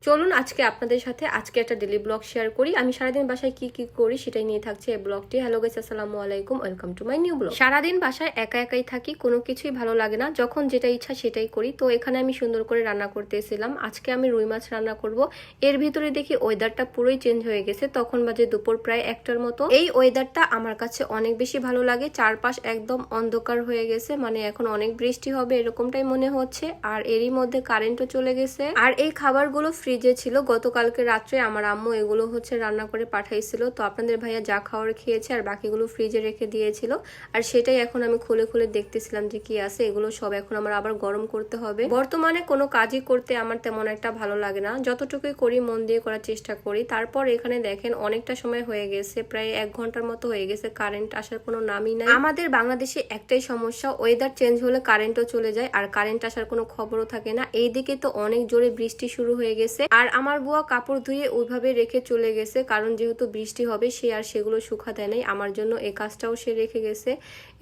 চলুন আজকে আপনাদের সাথে একটা ডেলি ব্লগ শেয়ার করি। আমি সারাদিন বাসায় কি কি করি সেটাই নিয়ে থাকছে এই ব্লগটি। হ্যালো গাইস, আসসালামু আলাইকুম, welcome to my new blog. সারাদিন বাসায় একা একাই থাকি, কোনো কিছুই ভালো লাগে না, যখন যেটা ইচ্ছা সেটাই করি। তো এখানে আমি সুন্দর করে রান্না করতেছিলাম। আজকে আমি রুই মাছ রান্না করব। এর ভিতরে দেখি ওয়েদারটা পুরোই চেঞ্জ হয়ে গেছে। তখন বাজে দুপুর প্রায় 1টার মতো। এই ওয়েদারটা আমার কাছে অনেক বেশি ভালো লাগে। চারপাশ একদম অন্ধকার হয়ে গেছে, মানে এখন অনেক বৃষ্টি হবে এরকমটাই মনে হচ্ছে। আর এরই মধ্যে কারেন্টও চলে গেছে। আর এই খাবারগুলো ফ্রিজে ছিল, গতকালকে রাত্রে আমার আম্মু এগুলো রান্না করে পাঠাইছিল। তো আপনাদের ভাইয়া যা খাওয়ার খেয়েছে আর বাকিগুলো ফ্রিজে রেখে দিয়েছিল। আর সেটাই এখন আমি খুলে খুলে দেখতেছিলাম যে কি আছে। এগুলো সব এখন আমার আবার গরম করতে হবে। বর্তমানে কোনো কাজই করতে আমার তেমন একটা ভালো লাগে না, যতটুকুই করি মন দিয়ে করার চেষ্টা করি। তারপর এখানে দেখেন অনেকটা সময় হয়ে গেছে, প্রায় 1 ঘন্টার মতো হয়ে গেছে, কারেন্ট আসার কোনো নামই নাই। আমাদের বাংলাদেশে একটাই সমস্যা, ওয়েদার চেঞ্জ হলে কারেন্টও চলে যায় আর কারেন্ট আসার কোনো খবরও থাকে না। এইদিকে তো অনেক জোরে বৃষ্টি শুরু হয়ে গেছে। আর আমার বুয়া কাপড় ধুয়ে ওইভাবে রেখে চলে গেছে, কারণ যেহেতু বৃষ্টি হবে সে আর সেগুলো শুকা দেয় নাই। আমার জন্য এই কাজটাও সে রেখে গেছে।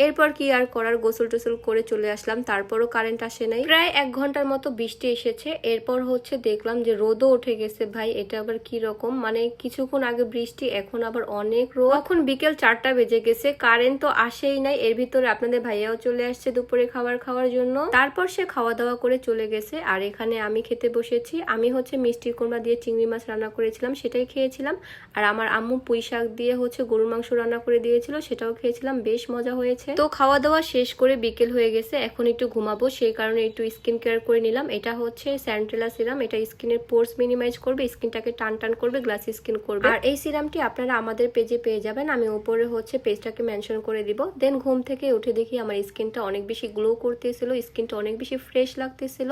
এরপর কি আর করার, গোসল টোসল করে চলে আসলাম। তারপরও কারেন্ট আসে নাই। প্রায় 1 ঘন্টার মতো বৃষ্টি এসেছে। এরপর দেখলাম যে রোদও উঠে গেছে। ভাই এটা আবার কি রকম, মানে কিছুক্ষণ আগে বৃষ্টি, এখন আবার অনেক রোদ। এখন বিকেল 4টা বেজে গেছে, কারেন্ট তো আসেই নাই। এর ভিতরে আপনাদের ভাইয়াও চলে আসছে দুপুরে খাবার খাওয়ার জন্য। তারপর সে খাওয়া দাওয়া করে চলে গেছে। আর এখানে আমি খেতে বসেছি। আমি মিষ্টি কুমড়া দিয়ে চিংড়ি মাছ রান্না করেছিলাম, সেটাই খেয়েছিলাম। আর আমার আম্মু পুঁই শাক দিয়ে গরুর মাংস রান্না করে দিয়েছিল, সেটাও খেয়েছিলাম, বেশ মজা হয়েছে। তো খাওয়া দাওয়া শেষ করে বিকেল হয়ে গেছে, এখন একটু ঘুমাবো, সেই কারণে একটু স্কিন কেয়ার করে নিলাম। এটা স্যান্টেলা সিরাম। এটা স্কিনের পোর্স মিনিমাইজ করবে, স্কিনটাকে টান টান করবে, গ্লাসি স্কিন করবে। আর এই সিরামটি আপনারা আমাদের পেজে পেয়ে যাবেন। আমি উপরে পেজটাকে মেনশন করে দিব। দেন ঘুম থেকে উঠে দেখি আমার স্কিনটা অনেক বেশি গ্লো করতেছিল, স্কিনটা অনেক বেশি ফ্রেশ লাগতেছিল।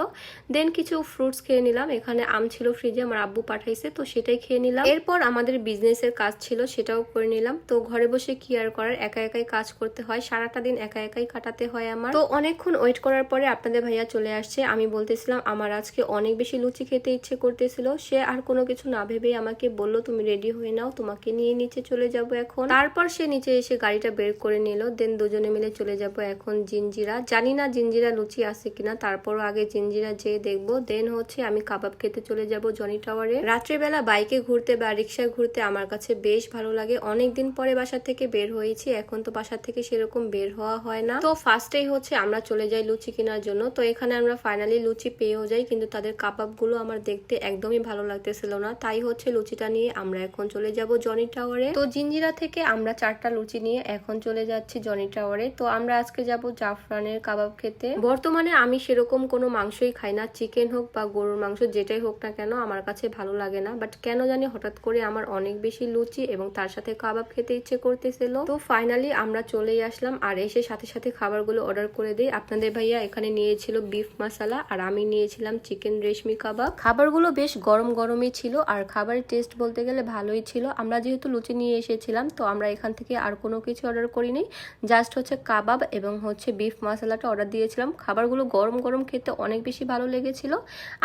দেন কিছু ফ্রুটস খেয়ে নিলাম। এখানে আম ছিল ফ্রিজে, আমার আব্বু পাঠাইছে, তো সেটাই খেয়ে নিলাম। এরপর আমাদের বিজনেসের কাজ ছিল, সেটাও করে নিলাম। তো ঘরে বসে কি আর করার, একা একাই কাজ করতে হয়, সারাটা দিন একা একাই কাটাতে হয় আমার। তো অনেকক্ষণ ওয়েট করার পরে আপনাদের ভাইয়া চলে আসছে। আমি বলতেছিলাম আমার আজকে অনেক বেশি লুচি খেতে ইচ্ছে করতেছিল। সে আর কোনো কিছু না ভেবেই আমাকে বললো তুমি রেডি হয়ে নাও, তোমাকে নিয়ে নিচে চলে যাব এখন। তারপর সে নিচে এসে গাড়িটা বের করে নিল। দেন দুজনে মিলে চলে যাব এখন জিঞ্জিরা। জানি না জিঞ্জিরা লুচি আছে কিনা, তারপরও আগে জিঞ্জিরা যেয়ে দেখবো। দেন আমি কাবাব খেতে চলে যাব জনি টাওয়ারে। রাত্রেবেলা বাইকে ঘুরতে বা রিক্সায় ঘুরতে আমার কাছে বেশ ভালো লাগে। অনেকদিন পরে বাসা থেকে বের হয়েছি, এখন তো বাসা থেকে সেরকম বের হওয়া হয় না। তো ফার্স্টেই আমরা চলে যাই লুচি কেনার জন্য। তো এখানে আমরা ফাইনালি লুচি পেয়েও যাই, কিন্তু তাদের কাবাব গুলো আমার দেখতে একদমই ভালো লাগতেছিল না। তাই লুচিটা নিয়ে আমরা এখন চলে যাব জনি টাওয়ারে। তো জিঞ্জিরা থেকে আমরা 4টা লুচি নিয়ে এখন চলে যাচ্ছি জনি টাওয়ারে। তো আমরা আজকে যাব জাফরানের কাবাব খেতে। বর্তমানে আমি সেরকম কোনো মাংসই খাই না, চিকেন হোক বা গরুর মাংস যেটাই হোক না কেন আমার কাছে ভালো লাগে না। বাট কেন জানি হঠাৎ করে আমার অনেক বেশি লুচি এবং তার সাথে কাবাব খেতে ইচ্ছে করতেছিল। তো ফাইনালি আমরা চলেই আসলাম। আর এসে সাথে সাথে খাবারগুলো অর্ডার করে দিই। আপনাদের ভাইয়া এখানে নিয়েছিল বিফ মশলা আর আমি নিয়েছিলাম চিকেন রেশমি কাবাব। খাবারগুলো বেশ গরম গরমই ছিল আর খাবারের টেস্ট বলতে গেলে ভালোই ছিল। আমরা যেহেতু লুচি নিয়ে এসেছিলাম, তো আমরা এখান থেকে আর কোনো কিছু অর্ডার করিনি, জাস্ট কাবাব এবং বিফ মশলাটা অর্ডার দিয়েছিলাম। খাবারগুলো গরম গরম খেতে অনেক বেশি ভালো লেগেছিল।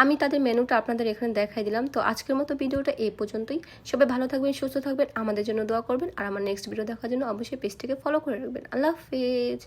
আমি তাদের মেনুটা আপনাদের এখানে দেখাই দিলাম। তো আজকের মতো ভিডিওটা এই পর্যন্তই। সবাই ভালো থাকবেন, সুস্থ থাকবেন, আমাদের জন্য দোয়া করবেন। আর আমার নেক্সট ভিডিও দেখার জন্য অবশ্যই পেজটাকে ফলো করে রাখবেন। আল্লাহ হাফেজ।